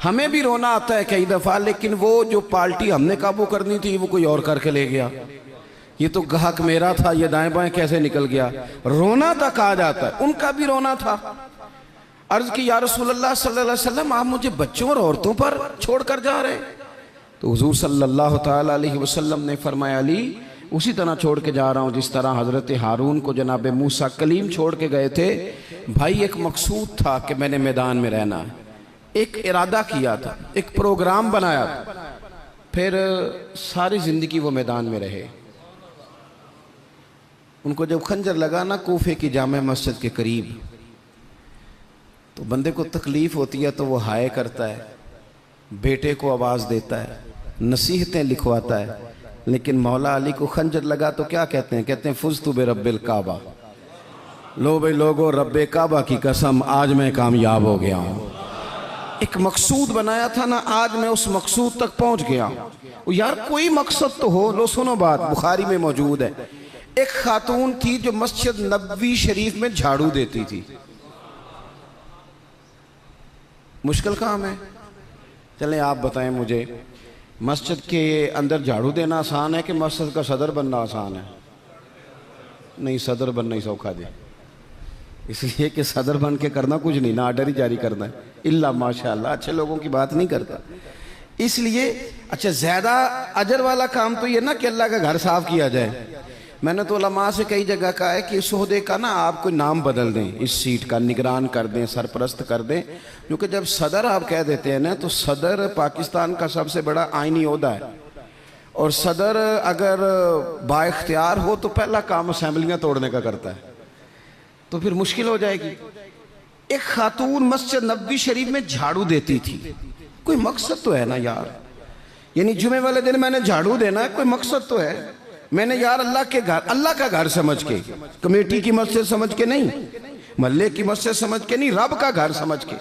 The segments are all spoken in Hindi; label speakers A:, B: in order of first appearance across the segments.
A: हमें भी रोना आता है कई दफा, लेकिन वो जो पार्टी हमने काबू करनी थी वो कोई और करके ले गया। ये तो ग्राहक मेरा था, ये दाएं बाएं कैसे निकल गया। रोना तक आ जाता है, उनका भी रोना था। अर्ज की या रसूलल्लाह सल्लल्लाहु अलैहि वसल्लम, आप मुझे बच्चों और औरतों पर छोड़कर जा रहे हैं? तो हुजूर सल्लल्लाहु ताला अलैहि वसल्लम ने फरमाया, अली उसी तरह छोड़ के जा रहा हूं जिस तरह हजरत हारून को जनाब मूसा कलीम छोड़ के गए थे। भाई एक मकसूद था कि मैंने मैदान में रहना है, एक इरादा किया था, एक प्रोग्राम बनाया था, फिर सारी जिंदगी वो मैदान में रहे। उनको जब खंजर लगा ना कूफे की जामे मस्जिद के करीब, तो बंदे को तकलीफ होती है तो वो हाय करता है, बेटे को आवाज देता है, नसीहतें लिखवाता है। लेकिन मौला अली को खंजर लगा तो क्या कहते हैं? कहते हैं फुज़्तु बिरब्बिल काबा, लो भाई लोगो रब्बे काबा की कसम आज मैं कामयाब हो गया हूं। एक मकसूद बनाया था ना, आज मैं उस मकसूद तक पहुंच गया हूं। यार कोई मकसद तो हो। लो सुनो बात, बुखारी में मौजूद है। एक खातून थी जो मस्जिद नबवी शरीफ में झाड़ू देती थी। मुश्किल काम है? चलें आप बताएं मुझे, मस्जिद के अंदर झाड़ू देना आसान है कि मस्जिद का सदर बनना आसान है? नहीं, सदर बनना ही सौखा दे, इसलिए कि सदर बन के करना कुछ नहीं ना, आर्डर ही जारी करना है। इल्ला माशाअल्लाह अच्छे लोगों की बात नहीं करता, इसलिए अच्छा ज्यादा अजर वाला काम तो ये ना कि अल्लाह का घर साफ किया जाए। मैंने तो उलमा से कई जगह कहा है कि इस ओहदे का ना आप कोई नाम बदल दें, इस सीट का निगरान कर दें, सरपरस्त कर दें, क्योंकि जब सदर आप कह देते हैं ना, तो सदर पाकिस्तान का सबसे बड़ा आईनी ओहदा है, और सदर अगर बाइख्तियार हो तो पहला काम असेंबलियां तोड़ने का करता है, तो फिर मुश्किल हो जाएगी। एक खातून मस्जिद नबवी शरीफ में झाड़ू देती थी, कोई मकसद तो है ना यार, यानी जुमे वाले दिन मैंने झाड़ू देना है, कोई मकसद तो है। मैंने यार अल्लाह के घर, अल्लाह का घर समझ के, कमेटी की मस्जिद समझ के नहीं, मोहल्ले की मस्जिद समझ के नहीं, रब का घर समझ के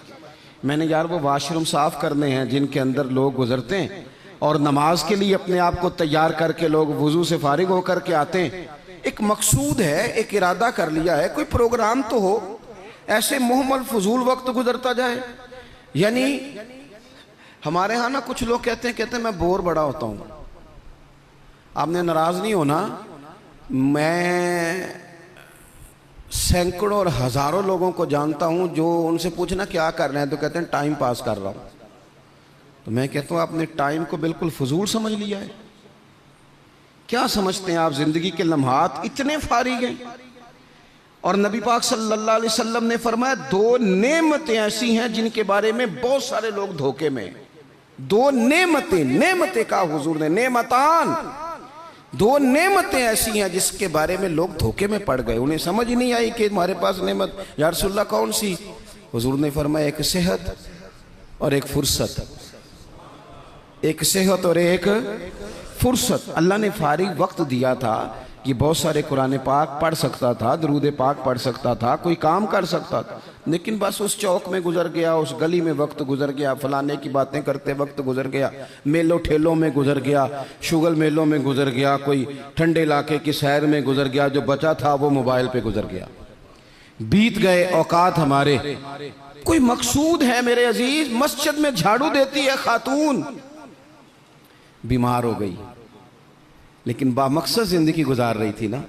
A: मैंने यार वो वाशरूम साफ करने हैं जिनके अंदर लोग गुजरते हैं और नमाज के लिए अपने आप को तैयार करके लोग वुजू से फारिग होकर के आते हैं। एक मकसूद है, एक इरादा कर लिया है, कोई प्रोग्राम तो हो, ऐसे मुहम्मल फजूल वक्त गुजरता जाए। यानी हमारे यहाँ ना कुछ लोग कहते हैं मैं बोर बड़ा होता हूँ। आपने नाराज नहीं होना, मैं सैकड़ों और हजारों लोगों को जानता हूं जो उनसे पूछना क्या कर रहे हैं तो कहते हैं टाइम पास कर रहा हूं। तो मैं कहता हूं आपने टाइम को बिल्कुल फजूल समझ लिया है। क्या समझते हैं आप? जिंदगी के लम्हात इतने फारिग हैं, और नबी पाक सल्लल्लाहु अलैहि वसल्लम ने फरमाया दो नेमतें ऐसी हैं जिनके बारे में बहुत सारे लोग धोखे में। दो नेमतें, नेमतें का हुजूर ने, नेमतान, दो नेमतें ऐसी हैं जिसके बारे में लोग धोखे में पड़ गए, उन्हें समझ ही नहीं आई कि हमारे पास नेमत या रसूलल्लाह कौन सी? हुजूर ने फरमाया एक सेहत और एक फुर्सत, एक सेहत और एक फुर्सत। अल्लाह ने फारिग वक्त दिया था कि बहुत सारे कुरान पाक पढ़ सकता था, दरूद पाक पढ़ सकता था, कोई काम कर सकता था, लेकिन बस उस चौक में गुजर गया, उस गली में वक्त गुजर गया, फलाने की बातें करते वक्त गुजर गया, मेलों ठेलों में गुजर गया, शुगल मेलों में गुजर गया, कोई ठंडे इलाके की सैर में गुजर गया, जो बचा था वो मोबाइल पे गुजर गया। बीत गए औकात हमारे। कोई मकसूद है मेरे अजीज? मस्जिद में झाड़ू देती है खातून, बीमार हो गई लेकिन बामकसद जिंदगी गुजार रही थी ना,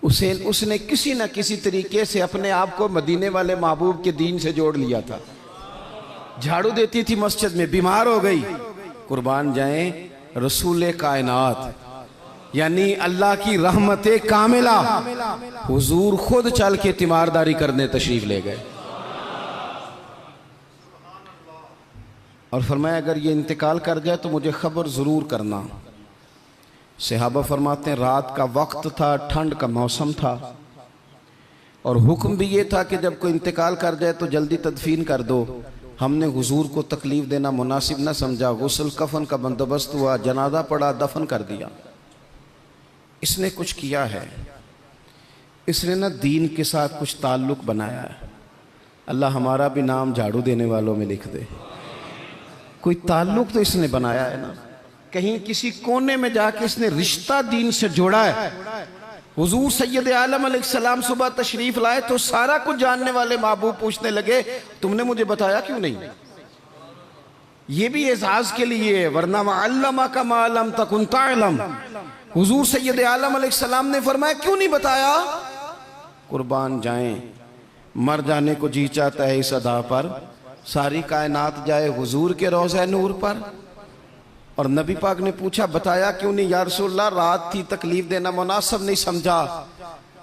A: उसने किसी न किसी तरीके से अपने आप को मदीने वाले महबूब के दीन से जोड़ लिया था। झाड़ू देती थी मस्जिद में, बीमार हो गई। कुर्बान जाएं रसूल कायनात, यानी अल्लाह की रहमत कामिला, हुजूर खुद चल के तीमारदारी करने तशरीफ ले गए और फरमाया अगर ये इंतकाल कर जाए तो मुझे खबर जरूर करना। सहाबा फरमाते हैं रात का वक्त था, ठंड का मौसम था, और हुक्म भी ये था कि जब कोई इंतकाल कर जाए तो जल्दी तदफीन कर दो। हमने हुजूर को तकलीफ देना मुनासिब न समझा, गुस्ल कफन का बंदोबस्त हुआ, जनाजा पड़ा, दफन कर दिया। इसने कुछ किया है, इसने ना दीन के साथ कुछ ताल्लुक बनाया है। अल्लाह हमारा भी नाम झाड़ू देने वालों में लिख दे। कोई ताल्लुक तो इसने बनाया है ना, कहीं किसी कोने में जाके इसने रिश्ता दीन से जोड़ा है। हुजूर सैयद आलम अलैहिस्सलाम सुबह तशरीफ लाए तो सारा कुछ जानने वाले महबूब पूछने लगे तुमने मुझे बताया क्यों नहीं? ये भी एजाज के लिए, वरना अल्लमा का मालम तकुन तालम। हुजूर सैयद आलम अलैहिस्सलाम ने फरमाया क्यों नहीं बताया? कुर्बान जाएं, मर जाने को जी चाहता है इस अदा पर, सारी कायनात जाए हुजूर के रोज़े नूर पर। और नबी पाक ने पूछा बताया क्यों नहीं? या रसूलल्लाह रात थी, तकलीफ देना मुनासिब नहीं समझा।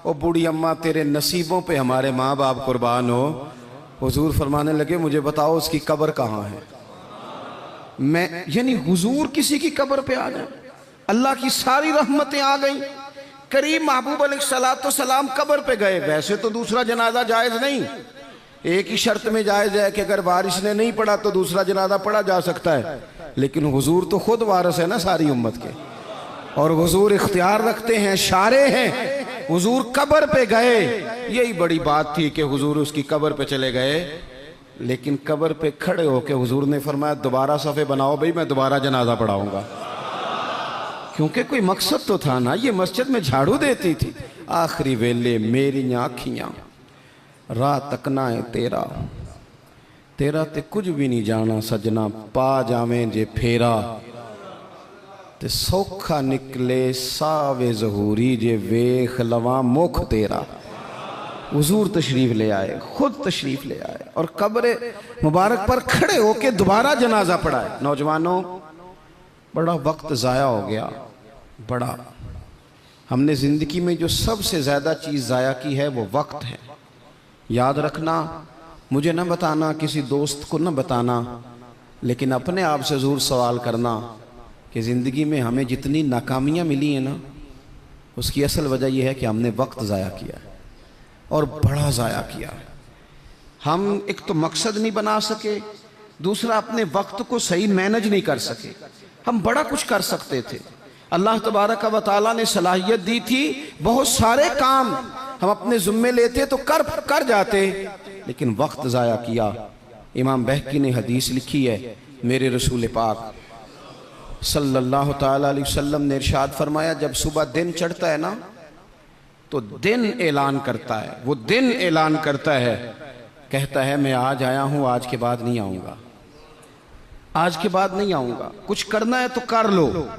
A: ओ बूढ़ी अम्मा तेरे नसीबों पे हमारे माँ बाप कुर्बान हो। हुजूर फरमाने लगे मुझे बताओ उसकी कब्र कहाँ है? मैं यानी हुजूर किसी की कब्र पे आ जाए, अल्लाह की सारी रहमतें आ गई। करीम महबूब अलैहिस्सलाम कब्र पे गए। वैसे तो दूसरा जनाजा जायज नहीं, एक ही शर्त में जायज है कि अगर बारिश ने नहीं पड़ा तो दूसरा जनाजा पढ़ा जा सकता है, लेकिन हुजूर तो खुद वारिस है ना सारी उम्मत के, और हुजूर इख्तियार रखते हैं, शारे हैं। हुजूर कब्र पे गए, यही बड़ी बात थी कि हुजूर उसकी कब्र पे चले गए। लेकिन कब्र पे खड़े होके हुजूर ने फरमाया दोबारा सफ़े बनाओ भाई, मैं दोबारा जनाजा पढ़ाऊंगा। क्योंकि कोई मकसद तो था ना, ये मस्जिद में झाड़ू देती थी। आखिरी वेले मेरी आँखियाँ राह तकना है तेरा, तेरा ते कुछ भी नहीं जाना सजना, पा जावें जे फेरा ते सौखा निकले सावे जहूरी, जे वेख लवा मुख तेरा। हुजूर तशरीफ ले आए, खुद तशरीफ ले आए और कब्र मुबारक पर खड़े होके दोबारा जनाजा पढ़ाए। नौजवानों बड़ा वक्त ज़ाया हो गया, बड़ा। हमने ज़िंदगी में जो सबसे ज़्यादा चीज़ ज़ाया की है वो वक्त है। याद रखना, मुझे न बताना, किसी दोस्त को न बताना, लेकिन अपने आप से ज़रूर सवाल करना कि ज़िंदगी में हमें जितनी नाकामियाँ मिली हैं ना, उसकी असल वजह यह है कि हमने वक्त ज़ाया किया है, और बड़ा ज़ाया किया है। हम एक तो मकसद नहीं बना सके, दूसरा अपने वक्त को सही मैनेज नहीं कर सके। हम बड़ा कुछ कर सकते थे, अल्लाह तबारक व तआला ने सलाहियत दी थी, बहुत सारे काम हम अपने ज़िम्मे लेते तो कर जाते, लेकिन वक्त ज़ाया किया। इमाम बहकी ने हदीस लिखी है, मेरे रसूल पाक सल्लल्लाहु ताला अलैहि वसल्लम ने इरशाद फरमाया, जब सुबह दिन चढ़ता है ना तो दिन ऐलान करता है, वो दिन ऐलान करता है, कहता है मैं आज आया हूँ, आज के बाद नहीं आऊँगा, आज के बाद नहीं आऊँगा। कुछ करना है तो कर लो।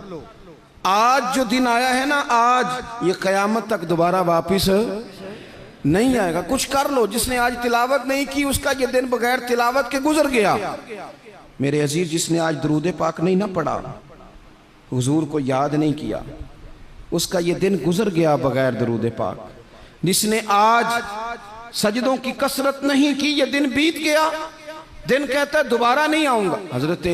A: आज जो दिन आया है ना, आज ये क़यामत तक दोबारा वापिस नहीं आएगा। कुछ कर लो। जिसने आज तिलावत नहीं की उसका ये दिन बगैर तिलावत के गुजर गया। मेरे अजीज, जिसने आज दरूद पाक नहीं ना पढ़ा, हुजूर को याद नहीं किया, उसका ये दिन गुजर गया बगैर दरूद पाक। जिसने आज सजदों की कसरत नहीं की, ये दिन बीत गया। दिन कहता है दोबारा नहीं आऊंगा। हजरत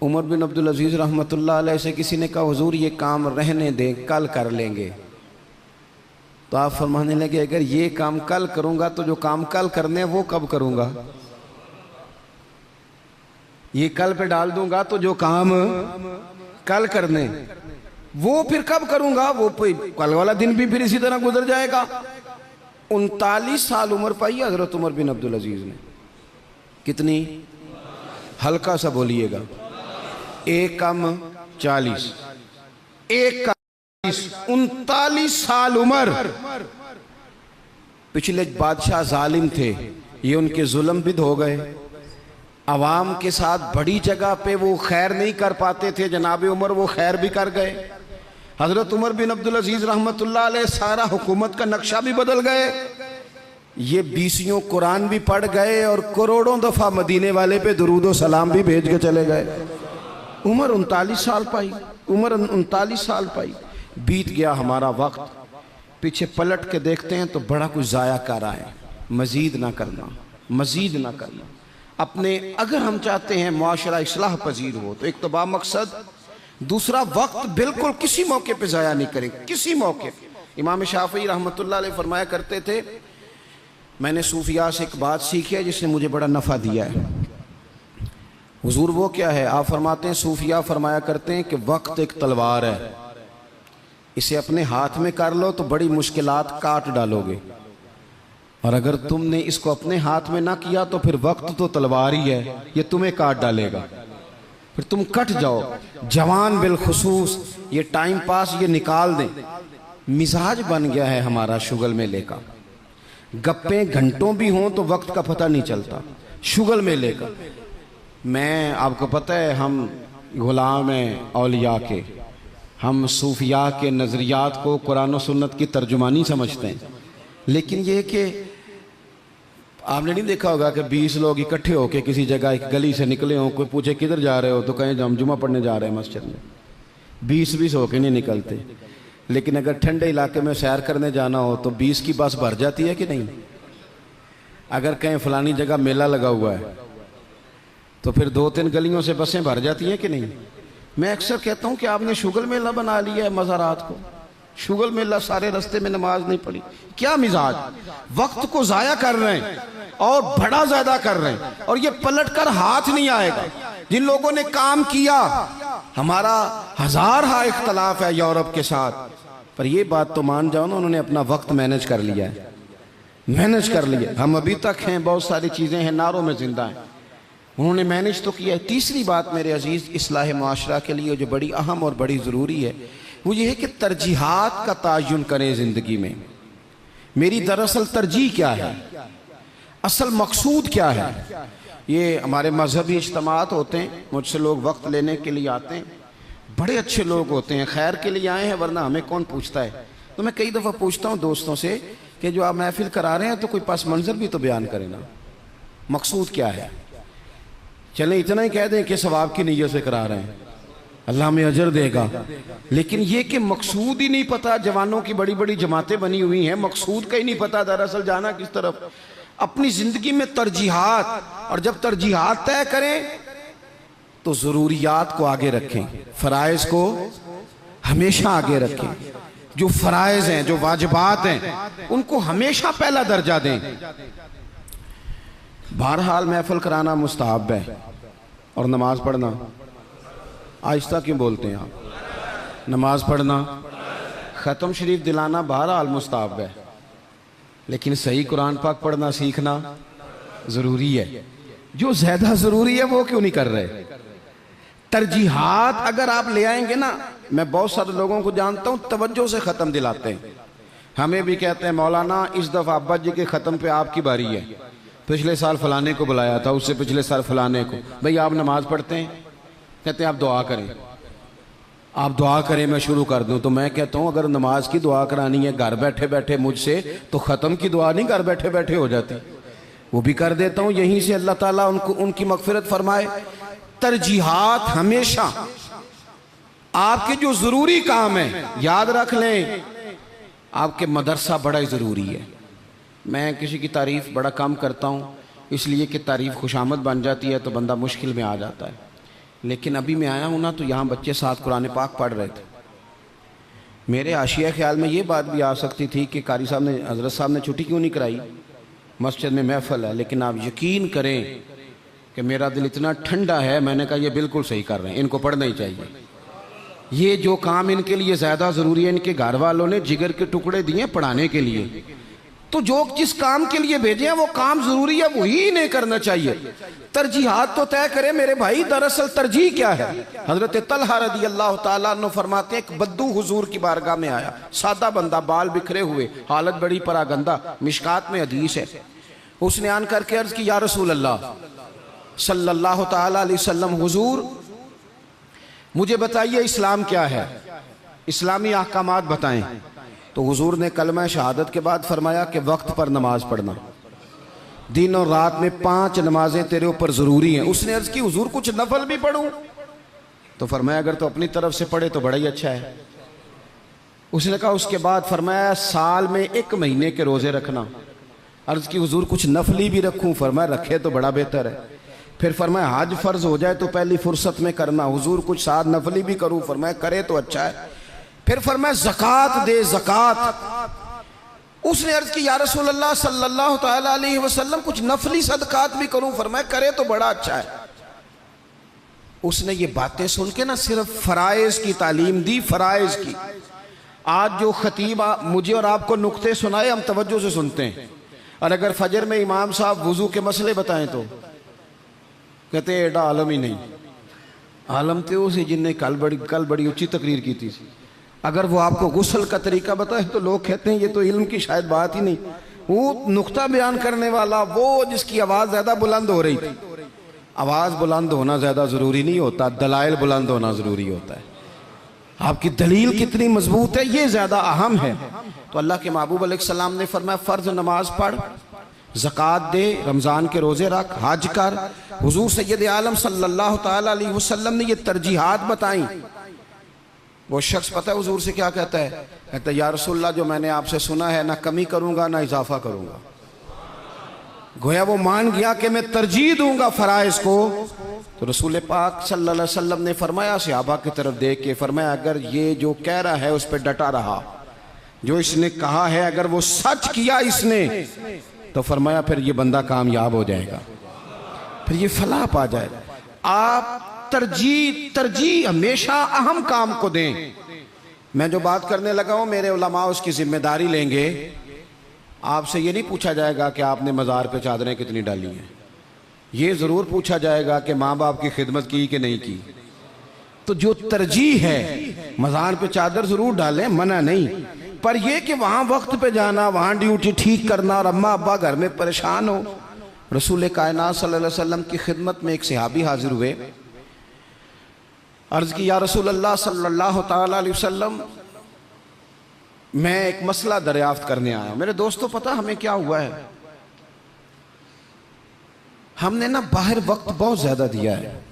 A: उमर बिन अब्दुल अजीज रहमतुल्लाह अलैह से किसी ने कहा हुजूर ये काम रहने दें, कल कर लेंगे। तो आप फरमाने लगे अगर ये काम कल करूंगा तो जो काम कल करने हैं वो कब करूंगा? ये कल पे डाल दूंगा तो जो काम कल करने वो फिर कब करूंगा? वो कल वाला दिन भी फिर इसी तरह गुजर जाएगा। 39 साल उम्र पाई हजरत उमर बिन अब्दुल अजीज ने। कितनी? हल्का सा बोलिएगा। 1 कम 40, 1 का 39 साल उम्र। पिछले बादशाह जालिम थे, ये उनके जुल्म बिद हो गए। अवाम के साथ बड़ी जगह पे वो खैर नहीं कर पाते थे, जनाब उमर वो खैर भी कर गए। हजरत उमर बिन अब्दुल अजीज रहमतुल्लाह अलैह सारा हुकूमत का नक्शा भी बदल गए। ये 20 कुरान भी पढ़ गए और करोड़ों दफा मदीने वाले पे दुरूद और सलाम भी भेज के चले गए। उम्र 39 साल पाई, उम्र 39 साल पाई। बीत गया हमारा वक्त। पीछे पलट के देखते हैं तो बड़ा कुछ ज़ाया कर रहा है। मजीद ना करना, मजीद ना करना। अपने अगर हम चाहते हैं मुआशरा इस्लाह पजीर हो तो एक तो बामकसद, दूसरा वक्त बिल्कुल किसी मौके पे ज़ाया नहीं करें, किसी मौके पे। इमाम शाफी रहमतुल्लाह अलैह फरमाया करते थे, मैंने सूफिया से एक बात सीखी है जिसने मुझे बड़ा नफ़ा दिया है। हुजूर वो क्या है? आप फरमाते हैं, सूफिया फरमाया करते हैं कि वक्त एक तलवार है, इसे अपने हाथ में कर लो तो बड़ी मुश्किलात काट डालोगे, और अगर तुमने इसको अपने हाथ में ना किया तो फिर वक्त तो तलवार ही है, ये तुम्हें काट डालेगा, फिर तुम कट जाओ। जवान बिलखुसूस ये टाइम पास ये निकाल दें। मिजाज बन गया है हमारा शुगल मेले का। गप्पे घंटों भी हों तो वक्त का पता नहीं चलता। शुगल मेले का मैं, आपको पता है हम गुलाम हैं औलिया के, हम सूफिया के नज़रियात को कुरान और सुन्नत की तर्जुमानी समझते हैं। लेकिन ये कि आपने नहीं देखा होगा कि 20 लोग इकट्ठे होकर किसी जगह एक गली से निकले हों, कोई पूछे किधर जा रहे हो तो कहें हम जुमा पढ़ने जा रहे हैं मस्जिद में। 20-20 होके नहीं निकलते। लेकिन अगर ठंडे इलाके में सैर करने जाना हो तो 20 की बस भर जाती है कि नहीं? अगर कहीं फलानी जगह मेला लगा हुआ है तो फिर 2-3 गलियों से बसें भर जाती हैं कि नहीं? मैं अक्सर कहता हूं कि आपने शुगल मेला बना लिया है मज़ारात को। शुगल मेला, सारे रास्ते में नमाज नहीं पढ़ी, क्या मिजाज, वक्त को जाया कर रहे हैं और बड़ा ज्यादा कर रहे हैं, और ये पलट कर हाथ नहीं आएगा। जिन लोगों ने काम किया, हमारा हजार हा इख्तलाफ है यूरोप के साथ, पर ये बात तो मान जाओ ना, उन्होंने अपना वक्त मैनेज कर लिया है, मैनेज कर लिया। हम अभी तक हैं, बहुत सारी चीजें हैं, नारों में जिंदा हैं, उन्होंने मैनेज तो किया है। तीसरी बात मेरे अजीज इस्लाह माशरा के लिए जो बड़ी अहम और बड़ी ज़रूरी है वो ये है कि तरजीहात का तायुन करें ज़िंदगी में। मेरी दरअसल तरजीह क्या है, असल मकसूद क्या है। ये हमारे मजहबी इज्तिमात होते हैं, मुझसे लोग वक्त लेने के लिए आते हैं, बड़े अच्छे लोग होते हैं, खैर के लिए आए हैं, वरना हमें कौन पूछता है। तो मैं कई दफ़ा पूछता हूँ दोस्तों से कि जो आप महफिल करा रहे हैं तो कोई पस मंज़र भी तो बयान करें ना, मकसूद क्या है। चलें इतना ही कह दें कि सवाब की नीयत से करा रहे हैं, अल्लाह में अजर देगा, लेकिन ये कि मकसूद ही नहीं पता। जवानों की बड़ी बड़ी जमातें बनी हुई हैं, मकसूद का ही नहीं पता दरअसल जाना किस तरफ। अपनी जिंदगी में तरजीहात, और जब तरजीहात तय करें तो ज़रूरियात को आगे रखें, फ़राइज़ को हमेशा आगे रखें। जो फ़राइज़ हैं, जो वाजिबात हैं, उनको हमेशा पहला दर्जा दें। बहरहाल महफिल कराना मुस्तहब है और नमाज पढ़ना, आहिस्ता क्यों बोलते हैं आप, नमाज पढ़ना, ख़त्म शरीफ दिलाना बहरहाल मुस्तहब है, लेकिन सही कुरान पाक पढ़ना सीखना ज़रूरी है। जो ज़्यादा ज़रूरी है वो क्यों नहीं कर रहे। तरजीहात अगर आप ले आएंगे ना, मैं बहुत सारे लोगों को जानता हूँ तवज्जो से ख़त्म दिलाते हैं, हमें भी कहते हैं मौलाना इस दफ़ा अब्बा जी के ख़त्म पे आपकी बारी है, पिछले साल फलाने को बुलाया था, उससे पिछले साल फलाने को। भाई आप नमाज पढ़ते हैं? कहते हैं आप दुआ करें, आप दुआ करें मैं शुरू कर दूं। तो मैं कहता हूं अगर नमाज की दुआ करानी है घर बैठे बैठे मुझसे, तो ख़त्म की दुआ नहीं घर बैठे बैठे हो जाती, वो भी कर देता हूं यहीं से, अल्लाह ताला उनको उनकी मगफिरत फरमाए। तरजीहात हमेशा आपके जो ज़रूरी काम है, याद रख लें आपके मदरसा बड़ा ही ज़रूरी है। मैं किसी की तारीफ़ बड़ा कम करता हूँ, इसलिए कि तारीफ़ खुशामद बन जाती है तो बंदा मुश्किल में आ जाता है। लेकिन अभी मैं आया हूँ ना, तो यहाँ बच्चे साथ कुरान पाक पढ़ रहे थे। मेरे आशिया ख्याल में ये बात भी आ सकती थी कि कारी साहब ने, हज़रत साहब ने छुट्टी क्यों नहीं कराई, मस्जिद में महफिल है। लेकिन आप यकीन करें कि मेरा दिल इतना ठंडा है, मैंने कहा ये बिल्कुल सही कर रहे हैं, इनको पढ़ना ही चाहिए। ये जो काम इनके लिए ज़्यादा ज़रूरी है, इनके घर वालों ने जिगर के टुकड़े दिए पढ़ाने के लिए, तो जो जिस काम के लिए भेजे हैं वो काम जरूरी है, वही नहीं करना चाहिए। तरजीहात तो तय करें मेरे भाई। दरअसल तरजीह क्या है, हजरत तलहा रज़ी अल्लाह ताला अन्हु फरमाते हैं एक बद्दू हुजूर की बारगाह में आया, सादा बंदा, बाल बिखरे हुए, हालत बड़ी परागंदा, मिशकात में हदीस है। उसने आन करके अर्ज की, या रसूल अल्लाह सल्लल्लाहु ताला अलैहि वसल्लम, हुजूर मुझे बताइए इस्लाम क्या है, इस्लामी अहकामात बताएं। तो हुजूर ने कलमा शहादत के बाद फरमाया कि वक्त पर नमाज पढ़ना, दिन और रात में 5 नमाजें तेरे ऊपर ज़रूरी हैं। उसने अर्ज़ की हुजूर कुछ नफल भी पढ़ूं? तो फरमाया अगर तो अपनी तरफ से पढ़े तो बड़ा ही अच्छा है। उसने कहा, उसके बाद फरमाया साल में 1 महीने के रोज़े रखना। अर्ज़ की हुजूर कुछ नफली भी रखूं? फरमाया रखे तो बड़ा बेहतर है। फिर फरमाया हज फ़र्ज हो जाए तो पहली फुर्सत में करना। हुजूर कुछ साथ नफली भी करूं? फरमाया करे तो अच्छा है। फिर फरमाया ज़कात दे, ज़कात। उसने अर्ज़ की, या रसूल अल्लाह सल्लल्लाहु तआला अलैहि वसल्लम कुछ नफली सदकात भी करूं? फरमाया करे तो बड़ा अच्छा है। उसने ये बातें सुन के ना सिर्फ फ़राइज़ की तालीम दी, फ़राइज़ की। आज जो खतीब मुझे और आपको नुक्ते सुनाए हम तवज्जो से सुनते हैं, और अगर फजर में इमाम साहब वुज़ू के मसले बताएं तो कहते हैं एडा आलम ही नहीं। आलम तो उसी जिनने कल बड़ी ऊंची तकरीर की थी। अगर वो आपको गुस्ल का तरीका बताए तो लोग कहते हैं ये तो इल्म की शायद बात ही नहीं। वो नुक्ता बयान करने वाला, वो जिसकी आवाज़ ज़्यादा बुलंद हो रही थी, आवाज़ बुलंद होना ज़्यादा ज़रूरी नहीं होता, दलाइल बुलंद होना ज़रूरी होता है। आपकी दलील कितनी मजबूत है ये ज़्यादा अहम है। तो अल्लाह के महबूब अलैहिस्सलाम ने फरमाया फ़र्ज नमाज पढ़, ज़कात दे, रमज़ान के रोज़े रख, हज कर। हुज़ूर सैयद आलम सल्लल्लाहु ताला अलैहि वसल्लम ने ये तरजीहात बताई। वो शख्स पता है हुज़ूर से क्या कहता है? कहता है या रसूलल्लाह जो मैंने आपसे सुना है ना कमी करूँगा ना इजाफा करूँगा। गोया वो मान गया कि मैं तरजीह दूंगा फ़राइज़ को। तो रसूल पाक सल्लल्लाहु अलैहि वसल्लम ने फरमाया सहाबा की तरफ देख के फरमाया अगर ये जो कह रहा है उस पर डटा रहा, जो इसने कहा है अगर वो सच किया इसने, तो फरमाया फिर ये बंदा कामयाब हो जाएगा, फिर ये फलाह पा जाएगा। आप तरजीह हमेशा अहम काम को दें। मैं जो बात करने लगा हूं मेरे उलमा उसकी जिम्मेदारी लेंगे। आपसे ये नहीं पूछा जाएगा कि आपने मज़ार पे चादरें कितनी डाली हैं, ये ज़रूर पूछा जाएगा कि माँ बाप की खिदमत की कि नहीं की। तो जो तरजीह है मज़ार पे चादर ज़रूर डालें, मना नहीं, पर यह कि वहाँ वक्त पे जाना, वहाँ ड्यूटी ठीक करना और अम्मा अब्बा घर में परेशान हो। रसूल कायनात सल्लल्लाहु अलैहि वसल्लम की खिदमत में एक सहाबी हाजिर हुए, अर्ज़ की या रसूल अल्लाह सल्लल्लाहु ताला अलैहि वसल्लम मैं एक मसला दरियाफ्त करने आया। मेरे दोस्तों पता हमें क्या हुआ है, हमने ना बाहर वक्त बहुत ज्यादा दिया है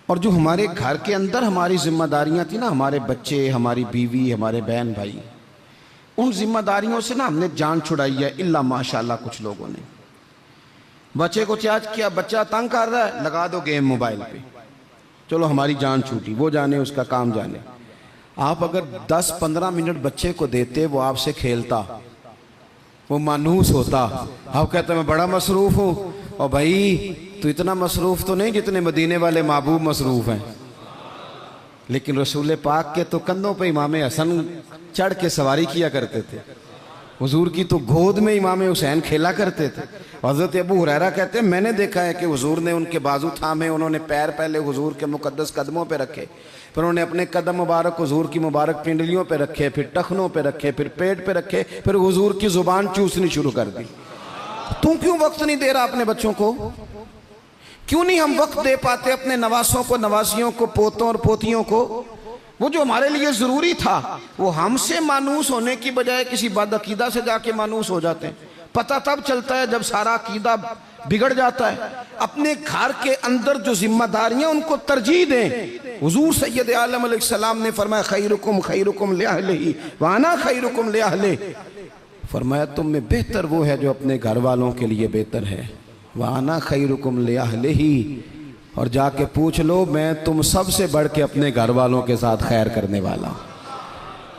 A: और जो हमारे घर के अंदर हमारी जिम्मेदारियां थी ना, हमारे बच्चे, हमारी बीवी, हमारे बहन भाई, उन जिम्मेदारियों से ना हमने जान छुड़ाई है। इल्ला माशाल्लाह कुछ लोगों ने बच्चे को चार्ज किया, बच्चा तंग कर रहा है, लगा दो गेम मोबाइल पे, चलो हमारी जान छूटी, वो जाने उसका काम जाने। आप अगर 10-15 मिनट बच्चे को देते, वो आपसे खेलता, वो मानूस होता। आप कहते मैं बड़ा मसरूफ हूँ, और भाई तो इतना मसरूफ तो नहीं जितने मदीने वाले महबूब मसरूफ हैं। लेकिन रसूल पाक के तो कंधों पे इमाम हसन चढ़ के सवारी किया करते थे, हुजूर की तो गोद में इमाम हुसैन खेला करते थे। हज़रत अबू हुरैरा कहते हैं मैंने देखा है कि हुजूर ने उनके बाजू थामे, उन्होंने पैर पहले हुजूर के मुकद्दस कदमों पे रखे, फिर उन्होंने अपने कदम मुबारक हुजूर की मुबारक पिंडलियों पे रखे, फिर टखनों पे रखे, फिर पेट पे रखे, फिर हुजूर की जुबान चूसनी शुरू कर दी। तू क्यों वक्त नहीं दे रहा अपने बच्चों को? क्यों नहीं हम वक्त दे पाते अपने नवासों को, नवासियों को, पोतों और पोतियों को? वो जो हमारे लिए जरूरी था वो हमसे मानूस होने की बजाय किसी बदअकीदा से जाके मानूस हो जाते हैं। पता तब चलता है जब सारा अकीदा बिगड़ जाता है। अपने घर के अंदर जो जिम्मेदारियां उनको तरजीह दें। हुजूर सैयद आलम अलैहिस्सलाम ने फरमाया खैरुकुम खैरुकुम लिअहलिही व अना खैरुकुम लिअहलिही, फरमाया तुम में बेहतर वो है जो अपने घर वालों के लिए बेहतर है। व अना खैरुकुम लिअहलिही, और जाके पूछ लो मैं तुम सबसे बढ़ के अपने घर वालों के साथ खैर करने वाला।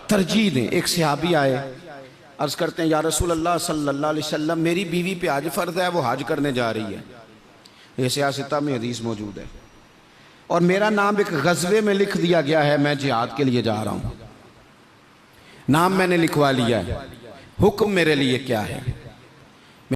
A: तरजीह दें। एक सहाबी आए, अर्ज करते हैं या रसूल अल्लाह सल्लल्लाहु अलैहि वसल्लम मेरी बीवी पे हज फर्ज है, वो हज करने जा रही है, ये सियासता में हदीस मौजूद है, और मेरा नाम एक गज़वे में लिख दिया गया है, मैं जिहाद के लिए जा रहा हूँ, नाम मैंने लिखवा लिया है, हुक्म मेरे लिए क्या है?